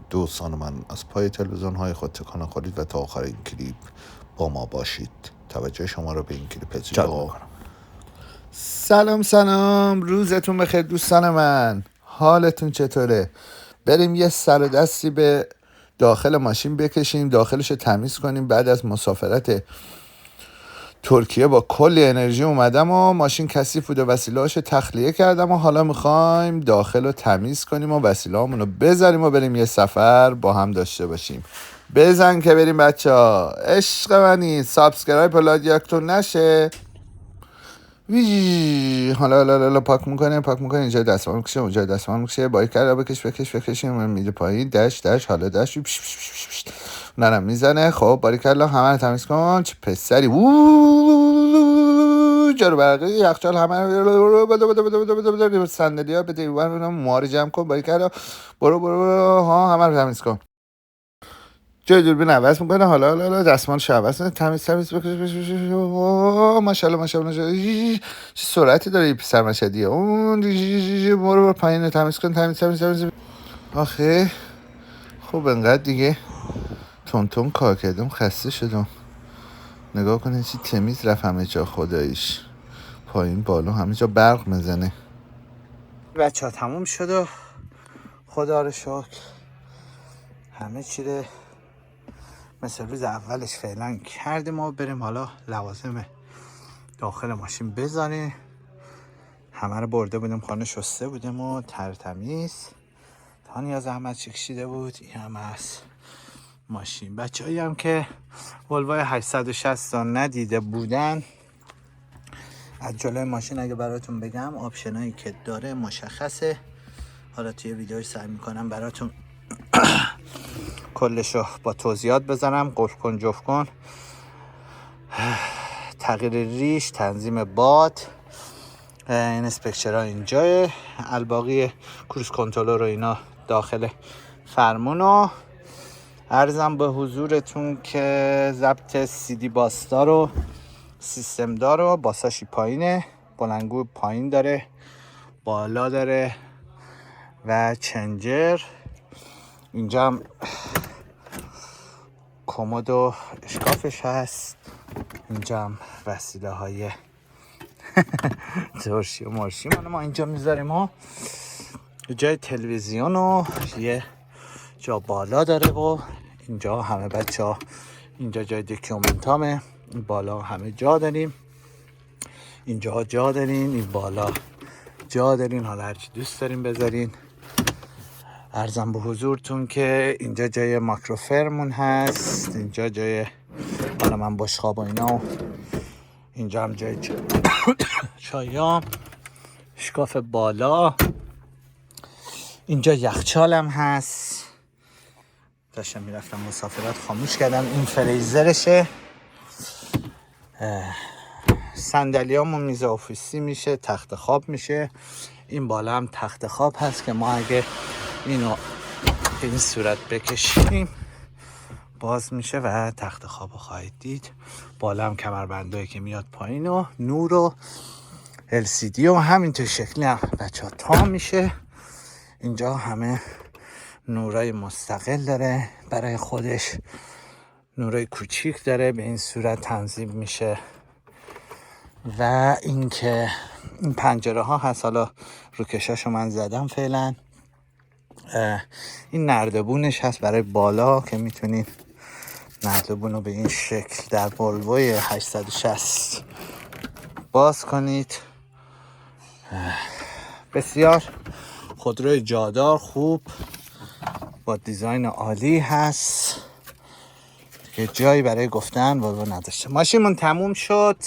دوستان من، از پای تلویزیون های خود تکان خورید و تا آخر این کلیپ با ما باشید. توجه شما رو به این کلیپ جلب میکنم. سلام، روزتون بخیر دوستان من. حالتون چطوره؟ بریم یه سر و دستی به داخل ماشین بکشیم، داخلش رو تمیز کنیم. بعد از مسافرت ترکیه با کلی انرژی اومدم و ماشین کثیف بود و وسیله‌اشو تخلیه کردم و حالا میخوایم داخل رو تمیز کنیم و وسیله‌امون رو بذاریم و بریم یه سفر با هم داشته باشیم. بزن که بریم بچه ها. عشق منی، سابسکرایب لایکتون نشه. حالا پاک میکنه اینجا دستمال میکشه، اونجا دستمال میکشه، بایی کرده بکش من میده پایین، دش حالا دش نرم میزنه. خب باریکلا، همه رو تمیز کن. چه پسری. جارو برقی یخچال همه رو صندلی ها بده ماری جمع کن. باریکلا، برو ها، همه رو تمیز کن. جای دوربین عوض میکنه. حالا دستمالش عوض کنه، تمیز بکش. ماشاءالله چه سرعتی داره این پسر مشهدیه. اون برو پایین تمیز کن. تمیز. آخه خب انقدر دیگه تون کار کردم، خسته شدم. نگاه کنه چی تمیز رفت همه جا. خداییش پایین بالا همه جا برق میزنه. بچه ها تموم شد و خدا رو شکر همه چی رو مثل روز اولش فعلا کردیم و بریم حالا لوازم داخل ماشین بذاریم. همه رو برده بودیم خانه، شسته بودیم و تمیز. تانیا زحمت کشیده بود. این هم از ماشین. بچه هایی هم که ولوای 860 تا ندیده بودن، از جلوی ماشین اگه براتون بگم آپشنایی که داره مشخصه. حالا توی ویدیوی سعی میکنم براتون کلشو با توضیحات بزنم. قفل کن، جفت کن، تغییر ریش، تنظیم باد، این اسپکچرها اینجاه، الباقی کروز کنترل رو اینا داخل فرمونو. عرضم به حضورتون که ضبط CD باستا رو سیستم داره. باساشی پایینه، بلندگو پایین داره، بالا داره و چنجر. اینجا هم کمد و اشکافش هست. اینجا هم وسیله های ترشی و مرشی ما اینجا میذاریم و جای تلویزیون و یه جا بالا داره و اینجا همه بچه ها، اینجا جای دکیومنت همه، این بالا همه جا داریم، اینجا جا دارین، این بالا جا دارین، حالا هرچی دوست دارین بذارین. عرضم به حضورتون که اینجا جای ماکروفرمون هست، اینجا جای حالا من بشقاب و اینا، اینجا هم جای چایام، شکاف بالا، اینجا یخچالم هست. داشتم میرفتم مسافرت خاموش کردم. این فریزرشه. صندلیامون میز آفیسی میشه، تخت خواب میشه. این بالا هم تخت خواب هست که ما اگه اینو به این صورت بکشیم باز میشه و تخت خواب رو خواهید دید. بالا هم کمربندایی که میاد پایین و نور و LCD و همینطور شکلی هم بچه ها تا میشه. اینجا همه نورای مستقل داره برای خودش، نورای کوچیک داره، به این صورت تنظیم میشه. و اینکه این پنجره ها هست، حالا روکشاشو من زدم فعلا. این نردبونش هست برای بالا که میتونین نردبون رو به این شکل در ولوی 860 باز کنید. بسیار خودروی جادار خوب با دیزاین عالی هست که جایی برای گفتن ولو نداشته. ماشینمون تموم شد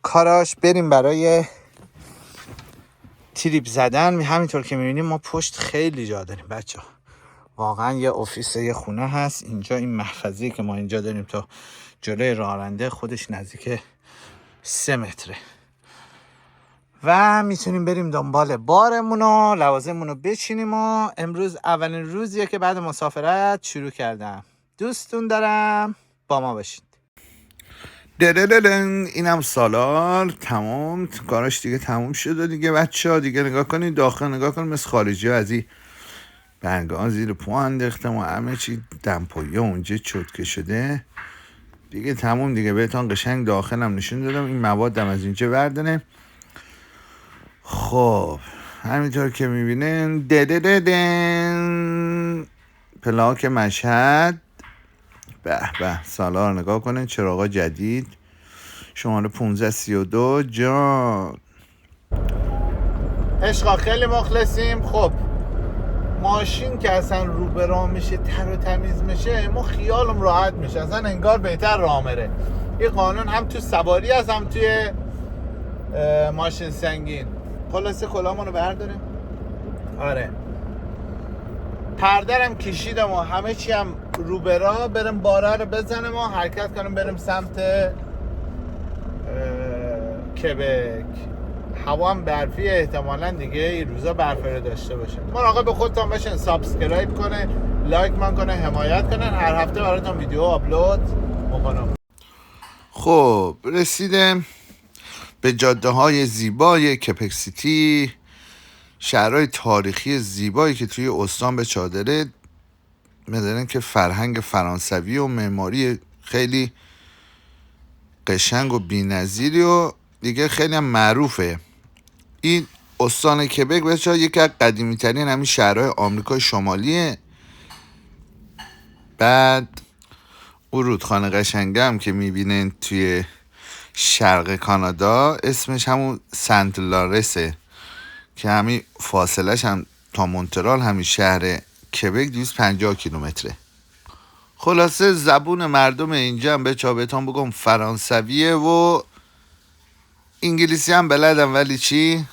کاراش. بریم برای تریپ زدن. همینطور که میبینیم ما پشت خیلی جا داریم بچه ها. واقعا یه افیس، یه خونه هست اینجا. این محفظه‌ای که ما اینجا داریم تا جلوی راننده خودش نزدیک 3 متره و میتونیم بریم دنبال بارمون و لوازممون رو بچینیم. و امروز اولین روزیه که بعد مسافرت شروع کردم. دوستون دارم، با ما باشید. اینم سالار تمام کاراش دیگه تموم شده دیگه بچه ها. دیگه نگاه کنید داخل، نگاه کنید مثل خارجی ها از این برگاه زیر پا انداختم و همه چی دمپایی اونجا چتکه شده دیگه. تموم دیگه. بهتان قشنگ داخلم نشون دادم. این موادم از اینجا بردنه. خب همینطور که میبینین ددددن پلاک مشهد. به به سالار نگاه کنین. چراغا جدید. شماره 1532 جان. عشقا خیلی مخلصیم. خب ماشین که اصلا رو به راه میشه تر و تمیز میشه ما خیالم راحت میشه. اصلا انگار بهتر راه میره. این قانون هم تو سواری هست هم توی ماشین سنگین. خلاصه کلامون رو برداریم. آره پردرم کشیدم و همه چی هم رو به راه. بریم باره رو بزنیم و حرکت کنیم بریم سمت کبک. هوا هم برفی احتمالاً دیگه این روزا برف رو داشته باشه. مراقب خودتون باشین. سابسکرایب کنه، لایک من کنه، حمایت کنن. هر هفته براتون ویدیو آپلود میکنم. خب رسیدم به جاده های زیبای کپک سیتی. شهرهای تاریخی زیبایی که توی استان به چادره. میدونن که فرهنگ فرانسوی و معماری خیلی قشنگ و بی‌نظیری و دیگه خیلی هم معروفه. این استان کبک بچه‌ها یکی از قدیمی ترین همین شهرهای آمریکای شمالیه. بعد اون رودخانه قشنگه هم که میبینین توی شرق کانادا اسمش همون سنت لارسه که همین فاصلش هم تا مونترال همین شهر کبک 250 کیلومتره. خلاصه زبون مردم اینجا هم بچه‌ها بهتون بگم فرانسویه و انگلیسی هم بلدم ولی چی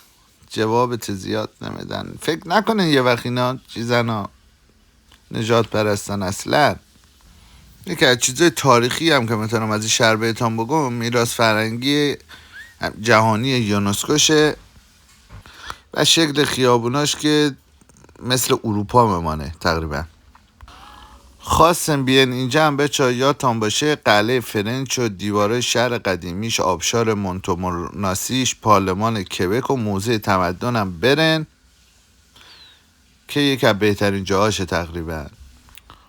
جوابت زیاد نمیدن. فکر نکنین یه وقت اینا چیزنا نجات پرستن. اصلا یکی از چیزای تاریخی هم که میتونم از این شهر بهتون بگم میراث فرهنگی جهانی یونسکوشه و شکل خیابوناش که مثل اروپا میمانه تقریبا. خواستم بیان اینجا هم بچه یادتان باشه قلعه فرنچ و دیواره شهر قدیمیش، آبشار مونتومورناسیش، پارلمان کبک و موزه تمدن هم برن که یکی از بهترین جاهاشه تقریبا.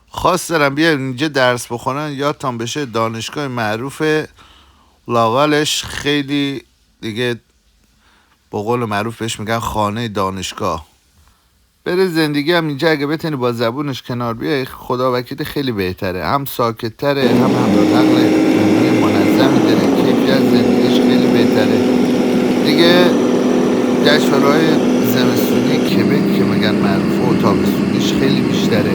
خواست دارم بیان اینجا درس بخونن. یادتان بشه دانشگاه معروف لاغالش خیلی دیگه با قول معروف بهش میگن خانه دانشگاه. بره زندگی هم اینجا اگه بتونی با زبونش کنار بیای خدا وکیل خیلی بهتره. هم ساکت‌تره هم نقل منظمی داره. کیفیت زندگیش خیلی بهتره دیگه. جشنواره‌های زمستونی کبک که میگن معروفه و تابستونیش خیلی بیشتره.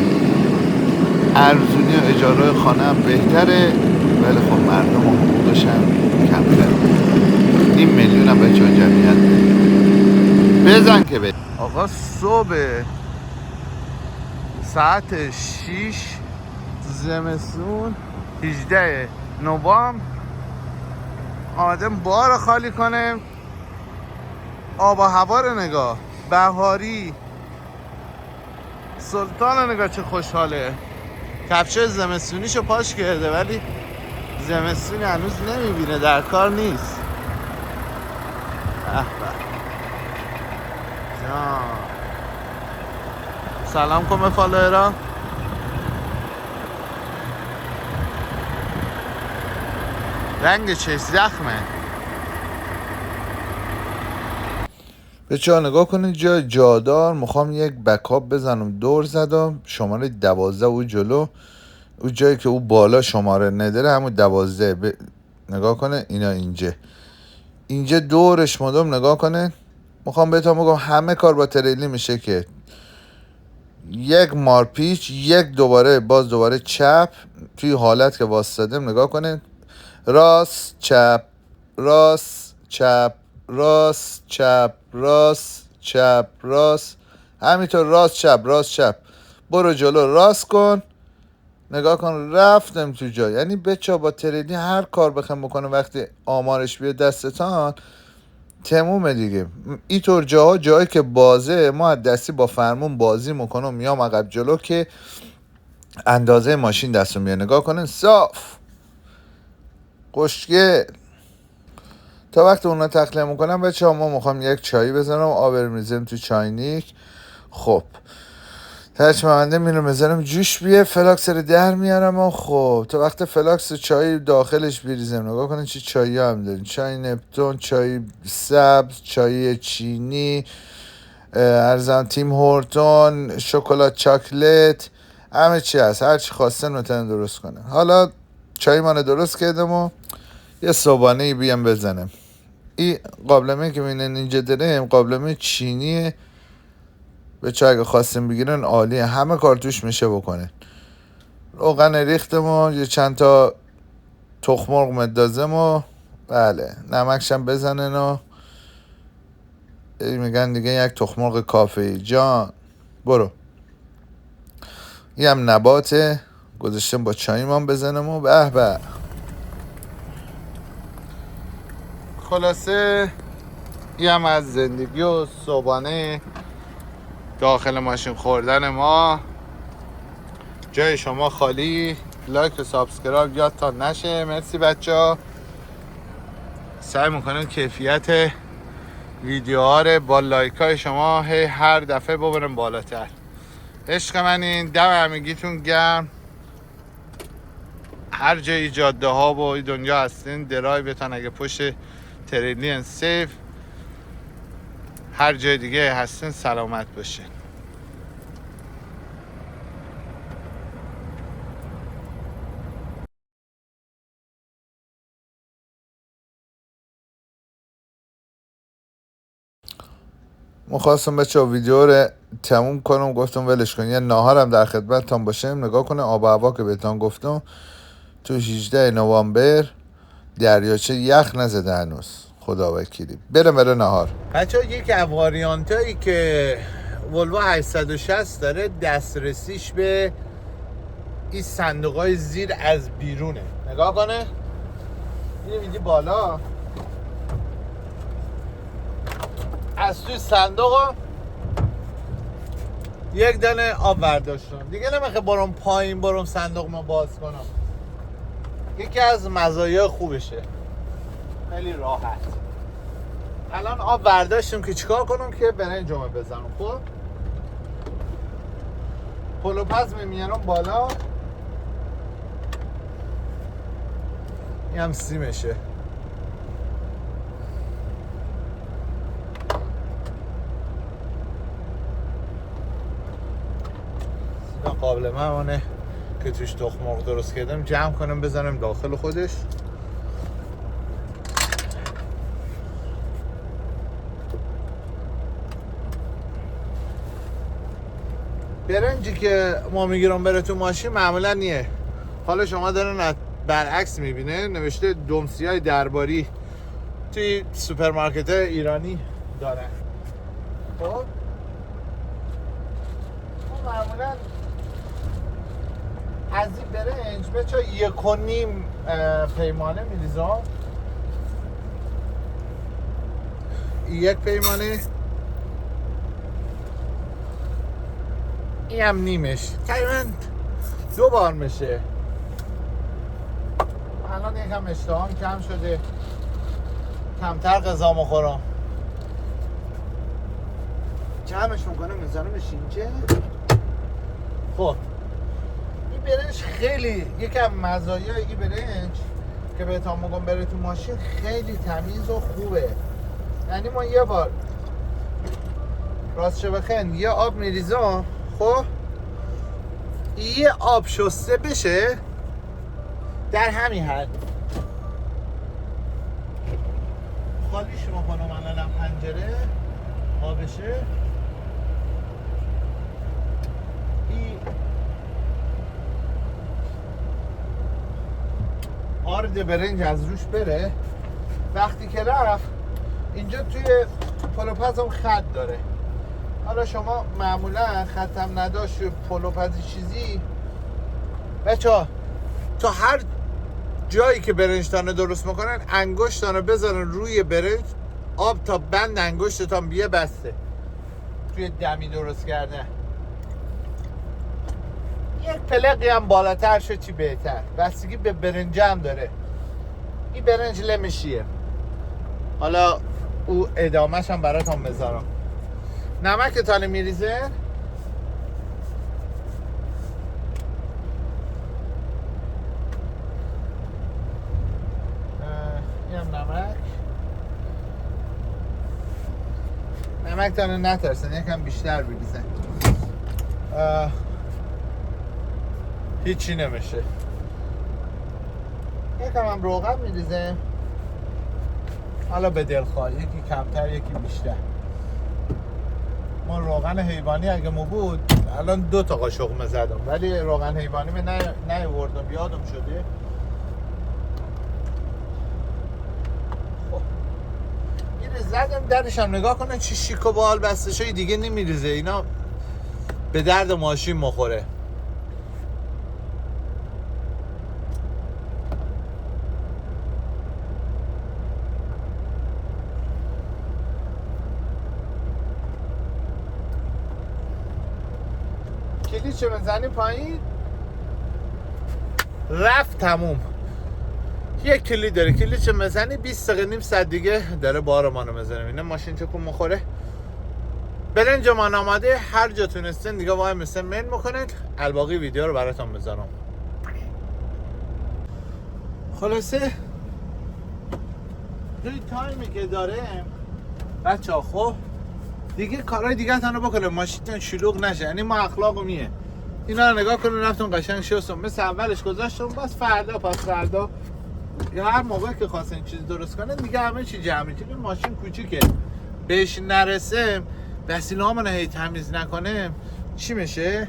ارزونی و اجاره خانه هم بهتره ولی خب مردم هم حقوقش هم کمتره. 1 میلیون هم بچه ها جمعیت بزن که به آقا. صبح ساعت 6 زمستون 18 نوامبر آمدم بار رو خالی کنم. آب و هوا رو نگاه. بهاری. سلطان رو نگاه چه خوشحاله. کفش زمستونیشو پاش کرده ولی زمستونی هنوز نمیبینه. در کار نیست. جان سلام کن به فالوورا. رنگ چش زخمه. بچه‌ها نگاه کنید جای جادار. میخوام یک بکاپ بزنم. دور زدم شماره 12 او جلو. او جایی که او بالا شماره نداره همون 12 نگاه کنه. اینا اینجا دورش مدام نگاه کنه. میخوام بهتون بگم همه کار با تریلی میشه که یک مارپیچ یک دوباره چپ توی حالت که واسطادم نگاه کنه. راست چپ راست چپ راست چپ راست چپ راست. همینطور راست چپ برو جلو راست کن. نگاه کن رفتم تو جا. یعنی بچه با تریلی هر کار بخوام بکنه وقتی آمارش بیاد دستتان تمومه دیگه. اینطور جایی که بازه ما از دستی با فرمون بازی میکنم میام عقب جلو که اندازه ماشین دستم میاد. نگاه کنن صاف خوشگل. تا وقتی اونا تخلیه میکنم بچه ما میخوام یک چایی بزنم. آب میزنم تو چاینیک. خب ترچمنده میرم بزنم جوش بیه فلاکس رو در میارم و خب تو وقت فلاکس چای داخلش بریزم نگاه کنین چه چایی هم داریم چای نپتون چای سبز چای چینی ارزان تیم هورتون شکلات چاکلت همه چی هست هر چی خواستن میتونن درست کنن. حالا چای منو درست کردم و یه صبحانه بیام بزنم. این قابلمه که میبینن اینجا داریم قابلمه چینیه به چه اگه خواستیم بگیرن عالیه همه کار توش میشه بکنه. روغن ریختم و یه چند تا تخم مرغ مدازم و بله نمکشم بزنن و میگن دیگه یک تخم مرغ کافه جان برو یه هم نباته گذاشتم با چایمان بزنم و به به. خلاصه یه هم از زندگی و صبحانه داخل ماشین خوردن ما. جای شما خالی. لایک و سابسکرایب یادتان نشه. مرسی بچه. سعی میکنم کیفیت ویدیوها رو با لایک های شما هر دفعه ببرم بالاتر. عشق منین. دم همگیتون گرم. هر جای جاده ها و دنیا هستین درایوتان اگه پشت تریلی سیف هر جای دیگه هستین سلامت باشین. مخواستم بچه ویدیو رو تموم کنم گفتم ولش کن یه ناهارم در خدمتتان باشم نگاه کنه آب و هوا که بهتون گفتم تو 18 نوامبر دریاچه یخ نزده هنوز خدا وکیلی. برم ناهار. بچه یک واریانتایی که ولوو 860 داره دسترسیش به این صندوقای زیر از بیرونه. نگاه کنه اینو میدی بالا از توی صندوق یک دانه آب برداشتم دیگه نمیخواه برم پایین برم صندوق ما باز کنم. یکی از مزایای خوبشه خیلی راحت. الان آب برداشتم که چیکار کنم که برنجمو بزنم. خب پلوپز میمیارم بالا این هم سیمشه. قابلمه همونه که توش تخم مرغ درست کردم جمع کنم بزنم داخل خودش. برنجی که ما میگیرم بره تو ماشین معمولا نیه. حالا شما دارن برعکس میبینه نوشته دمسیای درباری توی سوپرمارکت ایرانی دارن. خب معمولا از این برنج بچه 1.5 پیمانه میریزم. یک پیمانه این هم نیمش تقریبا 2 بار میشه. الان یکم اشتهام کم شده کمتر غذا میخورم جمعش میکنم میذارمش اینجا. خب این برنج خیلی یکم مزایای این برنج که بهتون میگم بره تو ماشین خیلی تمیز و خوبه. یعنی ما یه بار راستش بخین یه آب میریزم خب یه آب شسته بشه در همین حد خالیش میکنم الان پنجره آبشه. این آرد برنج از روش بره. وقتی که رفت اینجا توی پلوپزم خط داره. حالا شما معمولا خطم نداشت پلوپزی چیزی بچه تا هر جایی که برنجتانه درست میکنن انگشتانه بذارن روی برنج آب تا بند انگشتتان بیه بسته توی دمی درست کرده. یک پلقی هم بالاتر شد چی بهتر بستگی به برنج هم داره. این برنج لمشیه. حالا او ادامهش هم براتون بذارم. نمک تانه میریزه نمکتان نترسن، یکم بیشتر بریزن. هیچی نمیشه. یکم هم روغن میریزم، حالا به دلخواه، یکی کمتر یکی بیشتر. ما روغن حیوانی اگه مو بود الان 2 تا قاشق زدم، ولی روغن حیوانی من نیاوردم، یادم شده. خب اینو زدم درش هم نگاه کنه چی شیک و بال بسته شوی دیگه نمیریزه. اینا به درد ماشین مخوره. کلیچه بزنی پایین رفت تموم. یک کلید داره، کلیچه بزنی 20 دقیقه نیم ساعت دیگه داره بارمانو میزنه. اینا ماشین چکون مخوره. برنج من آماده، هر جا تونستین دیگه وای مثل من میکنید. الباقی ویدیو رو براتون بذارم. خلاصه توی تایمی که داره بچه‌ها خب دیگه کارهای دیگه تنو بکنه، ماشین شلوغ نشه. یعنی ما اخلاقو میه اینا رو نگاه کنون رفتون قشنگ شستم مثل اولش گذاشتم، بس فردا پس فردا یا هر موقع که خواستین چیز درست کنه دیگه همه چی جمعی. چون ماشین کوچیکه بهش نرسه، وسیله هامون هی تمیز نکنه چی میشه؟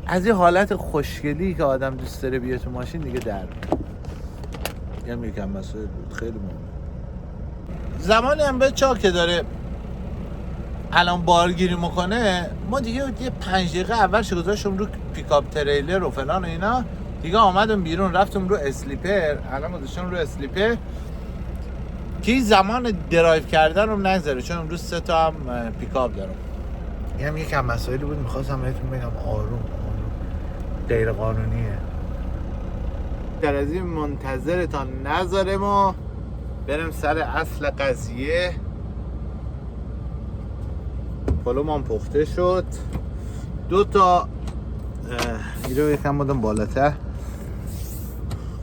از این حالت خوشگلی که آدم دوست داره بیاد تو ماشین دیگه در میاد. یکم مسئله بود خیلی مهم. زمانی هم به چا که داره الان بارگیری میکنه، ما دیگه یه 5 دقیقه اولش گذاشتم رو پیکاپ تریلر و فلان و اینا، دیگه آمدم بیرون رفتم رو اسلیپر. الان گذاشتم رو اسلیپر که زمان درایو کردن رو نگذاره، چون امروز 3 تا هم پیکاپ دارم. این هم یکم مسائلی بود میخواستم بهتون بگم. آروم غیر قانونیه. در از این منتظرتان نذارم و بریم سر اصل قضیه. پلوم پخته شد. 2 تا ایرو یکم بودم بالاتر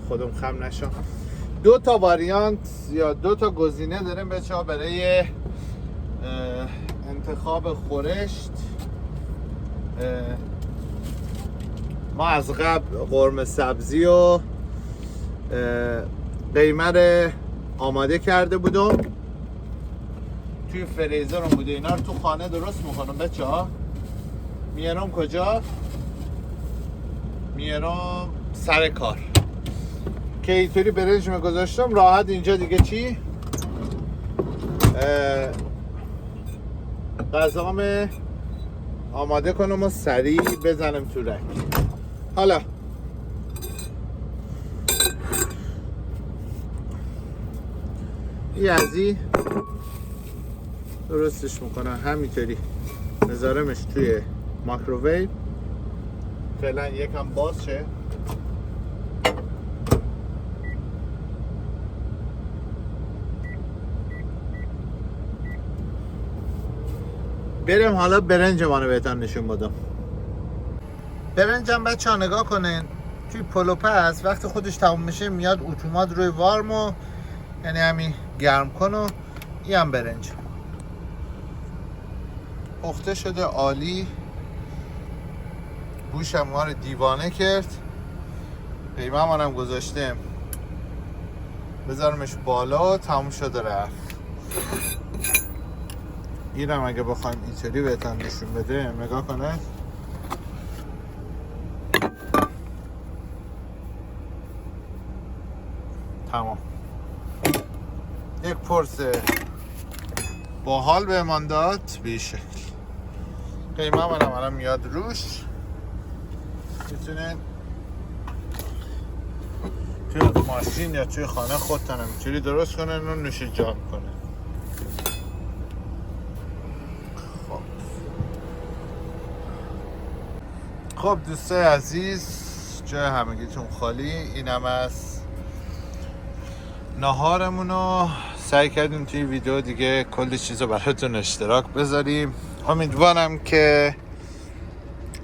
خودم خم نشم. 2 تا واریانت یا 2 تا گزینه داریم بچه‌ها برای انتخاب خورشت. ما از قبل قرمه سبزی و قیمه آماده کرده بودم، توی فریزرم بوده. اینا رو تو خانه درست میکنم بچه‌ها. میارم کجا؟ میارم سر کار که اینطوری برنجم گذاشتم راحت اینجا دیگه چی؟ غذام آماده کنم و سریع بزنم تو رک. حالا یزی درستش میکنم همینطوری بذارمش توی مایکروویو فعلا یکم باز شه. بریم حالا برنج منو بهتون نشون بدم. برنجم بچه ها نگاه کنین توی پلوپس وقتی خودش تموم میشه میاد اتومات روی وارمو، یعنی همین گرم کن و این هم برنج پخته شده عالی. بوشم ما رو دیوانه کرد. قیمه منم گذاشتم بذارمش بالا. تموم شده رفت. اینم اگه بخوایم اینطوری بهتون نشون بده نگاه کنه. تمام. یک پرسه باحال به من داد به این شکل. قیمه منم الان میاد روش. میتونین توی ماشین یا توی خانه خودتون اینطوری درست کنن و نوش جان کنن. خب دوستای عزیز جای همگیتون خالی. اینم از ناهارمونو سعی کردیم توی ویدیو دیگه کلی چیزو براتون اشتراک بذاریم. امیدوارم که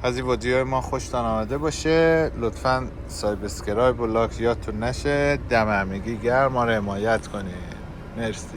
از این ویدیو ما خوشتون آمده باشه. لطفاً سابسکرایب و لایک یادتون نشه. دم همگی گرم، ما رو حمایت کنید. مرسی.